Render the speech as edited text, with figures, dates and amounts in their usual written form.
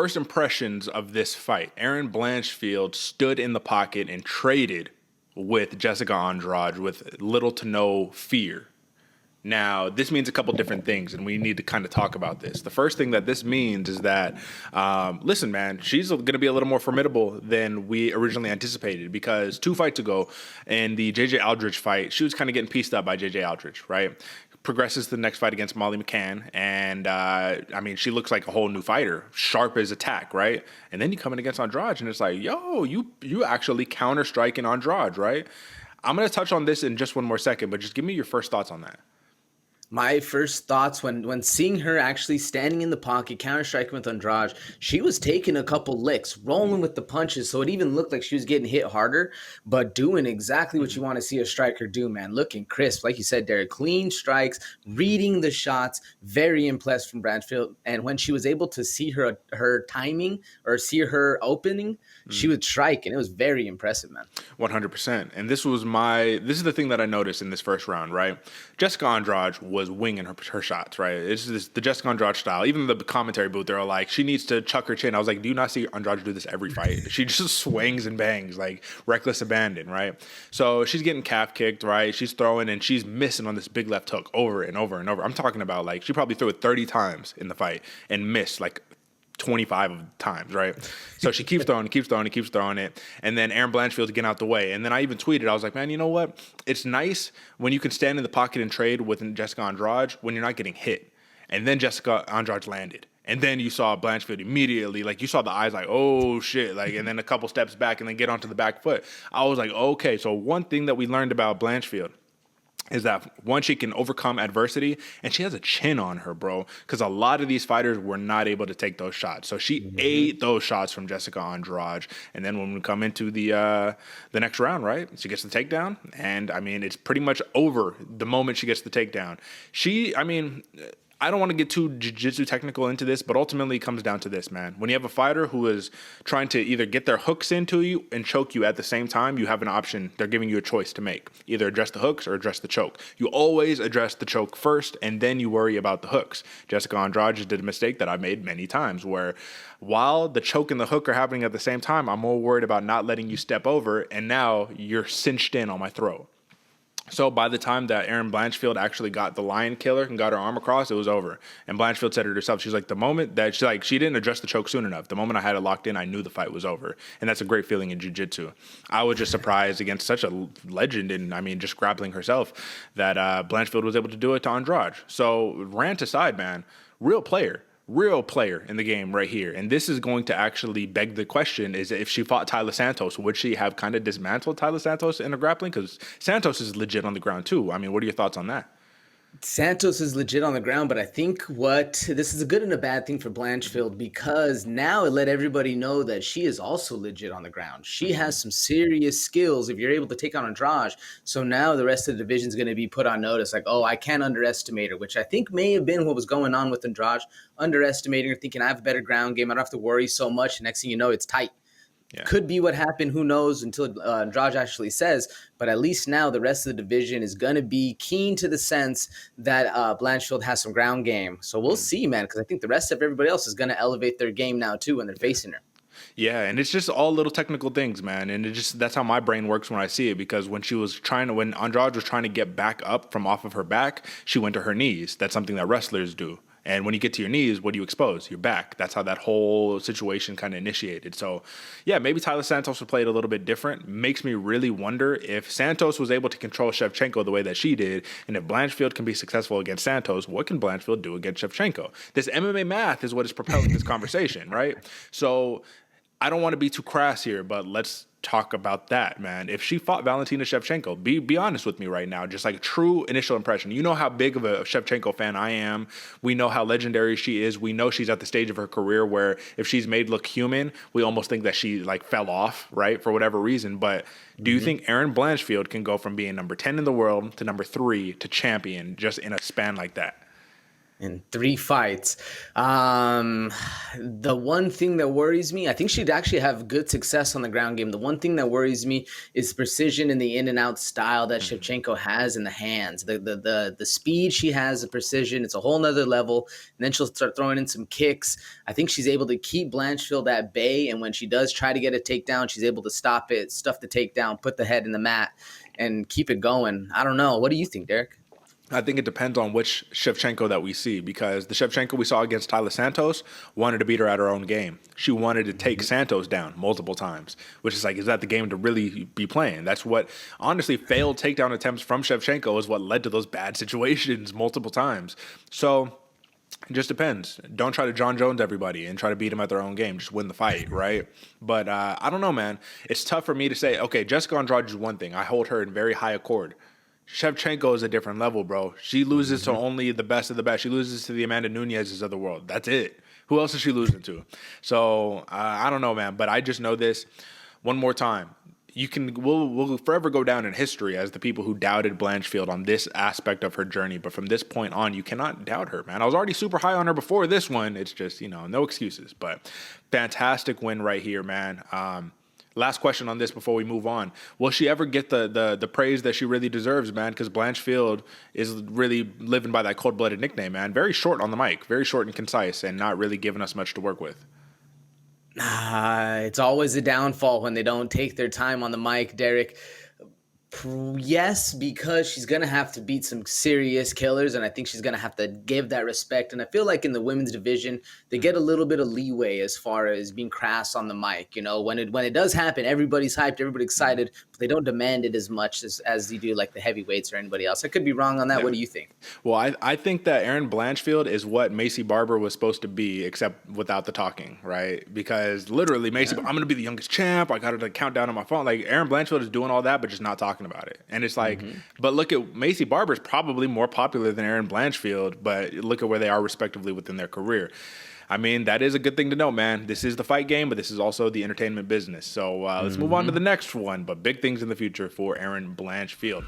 First impressions of this fight. Erin Blanchfield stood in the pocket and traded with Jessica Andrade with little to no fear. Now, this means a couple different things, and we need to kind of talk about this. The first thing that this means is that, listen, man, she's going to be a little more formidable than we originally anticipated, because 2 fights ago in the J.J. Aldrich fight, she was kind of getting pieced up by J.J. Aldrich, right? Progresses to the next fight against Molly McCann, and she looks like a whole new fighter, sharp as attack, right? And then you come in against Andrade, and it's like, yo, you actually counter-striking Andrade, right? I'm going to touch on this in just one more second, but just give me your first thoughts on that. My first thoughts when seeing her actually standing in the pocket, counter-striking with Andrade, she was taking a couple licks, rolling with the punches, so it even looked like she was getting hit harder, but doing exactly what you want to see a striker do, man. Looking crisp, like you said, Derek. Clean strikes, reading the shots, very impressed from Blanchfield. And when she was able to see her timing or see her opening, she would strike, and it was very impressive, man. 100%. And this is the thing that I noticed in this first round, right? Jessica Andrade was winging her shots, right? It's the Jessica Andrade style. Even the commentary booth, they're like, she needs to chuck her chin. I was like, do you not see Andrade do this every fight? She just swings and bangs, like reckless abandon, right? So she's getting calf kicked, right? She's throwing and she's missing on this big left hook over and over and over. I'm talking about, like, she probably threw it 30 times in the fight and missed like 25 times, right? So she keeps throwing it. And then Erin Blanchfield's getting out the way. And then I even tweeted, I was like, man, you know what? It's nice when you can stand in the pocket and trade with Jessica Andrade when you're not getting hit. And then Jessica Andrade landed. And then you saw Blanchfield immediately, like, you saw the eyes like, oh shit, like, and then a couple steps back and then get onto the back foot. I was like, okay. So one thing that we learned about Blanchfield is that, one, she can overcome adversity, and she has a chin on her, bro, because a lot of these fighters were not able to take those shots. So she ate those shots from Jessica Andrade, and then when we come into the next round, right, she gets the takedown, and, it's pretty much over the moment she gets the takedown. I don't want to get too jiu-jitsu technical into this, but ultimately it comes down to this, man. When you have a fighter who is trying to either get their hooks into you and choke you at the same time, you have an option. They're giving you a choice to make. Either address the hooks or address the choke. You always address the choke first, and then you worry about the hooks. Jessica Andrade just did a mistake that I've made many times, where while the choke and the hook are happening at the same time, I'm more worried about not letting you step over, and now you're cinched in on my throat. So by the time that Erin Blanchfield actually got the lion killer and got her arm across, it was over. And Blanchfield said it herself. She's like, the moment that she didn't address the choke soon enough. The moment I had it locked in, I knew the fight was over. And that's a great feeling in jiu-jitsu. I was just surprised against such a legend and, just grappling herself, that Blanchfield was able to do it to Andrade. So rant aside, man, real player in the game right here. And this is going to actually beg the question, is if she fought Tyler Santos, would she have kind of dismantled Tyler Santos in a grappling? Because Santos is legit on the ground too. What are your thoughts on that? Santos is legit on the ground, but I think this is a good and a bad thing for Blanchfield, because now it let everybody know that she is also legit on the ground. She has some serious skills if you're able to take on Andrade. So now the rest of the division is going to be put on notice, like, oh, I can't underestimate her, which I think may have been what was going on with Andrade, underestimating her, thinking I have a better ground game, I don't have to worry so much. Next thing you know, it's tight. Yeah. Could be what happened. Who knows until Andrade actually says. But at least now the rest of the division is going to be keen to the sense that Blanchfield has some ground game. So we'll see, man, because I think the rest of everybody else is going to elevate their game now, too, when they're facing her. Yeah, and it's just all little technical things, man. And that's how my brain works when I see it, because when Andrade was trying to get back up from off of her back, she went to her knees. That's something that wrestlers do. And when you get to your knees, what do you expose? Your back. That's how that whole situation kind of initiated. So, yeah, maybe Tyler Santos would play it a little bit different. Makes me really wonder if Santos was able to control Shevchenko the way that she did, and if Blanchfield can be successful against Santos, what can Blanchfield do against Shevchenko? This MMA math is what is propelling this conversation, right? So I don't want to be too crass here, but let's talk about that, man. If she fought Valentina Shevchenko, be honest with me right now, just like a true initial impression. You know how big of a Shevchenko fan I am. We know how legendary she is. We know she's at the stage of her career where if she's made look human, we almost think that she fell off, right, for whatever reason. But do you think Erin Blanchfield can go from being number 10 in the world to number 3 to champion just in a span like that? in 3 fights. The one thing that worries me, I think she'd actually have good success on the ground game. The one thing that worries me is precision in the in and out style that Mhm. Shevchenko has in the hands. The speed she has, the precision, it's a whole nother level. And then she'll start throwing in some kicks. I think she's able to keep Blanchfield at bay, and when she does try to get a takedown, she's able to stop it, stuff the takedown, put the head in the mat, and keep it going. I don't know. What do you think, Derek? I think it depends on which Shevchenko that we see, because the Shevchenko we saw against Tyler Santos wanted to beat her at her own game. She wanted to take Santos down multiple times, which is like, is that the game to really be playing? That's what, honestly, failed takedown attempts from Shevchenko is what led to those bad situations multiple times. So it just depends. Don't try to John Jones everybody and try to beat them at their own game. Just win the fight, right? But I don't know, man. It's tough for me to say, okay, Jessica Andrade is one thing. I hold her in very high accord. Shevchenko is a different level, bro. She loses to Mm-hmm. only the best of the best. She loses to the Amanda Nunez's of the world. That's it. Who else is she losing to? So I don't know, man. But I just know this. One more time, we'll forever go down in history as the people who doubted Blanchfield on this aspect of her journey. But from this point on, you cannot doubt her, man. I was already super high on her before this one. It's just, no excuses. But fantastic win right here, man. Last question on this before we move on. Will she ever get the praise that she really deserves, man? Because Blanchfield is really living by that cold-blooded nickname, man. Very short on the mic, very short and concise, and not really giving us much to work with. It's always a downfall when they don't take their time on the mic, Derek. Yes, because she's going to have to beat some serious killers, and I think she's going to have to give that respect. And I feel like in the women's division, they get a little bit of leeway as far as being crass on the mic. When it does happen, everybody's hyped, everybody's excited, but they don't demand it as much as you do like the heavyweights or anybody else. I could be wrong on that. Yeah. What do you think? Well, I think that Erin Blanchfield is what Macy Barber was supposed to be, except without the talking, right? Because literally, Macy, I'm going to be the youngest champ. I got to count down on my phone. Like, Erin Blanchfield is doing all that, but just not talking about it. And it's like, but look at Macy Barber's probably more popular than Erin Blanchfield, but look at where they are respectively within their career. I mean, that is a good thing to know, man. This is the fight game, but this is also the entertainment business. So let's move on to the next one, but big things in the future for Erin Blanchfield.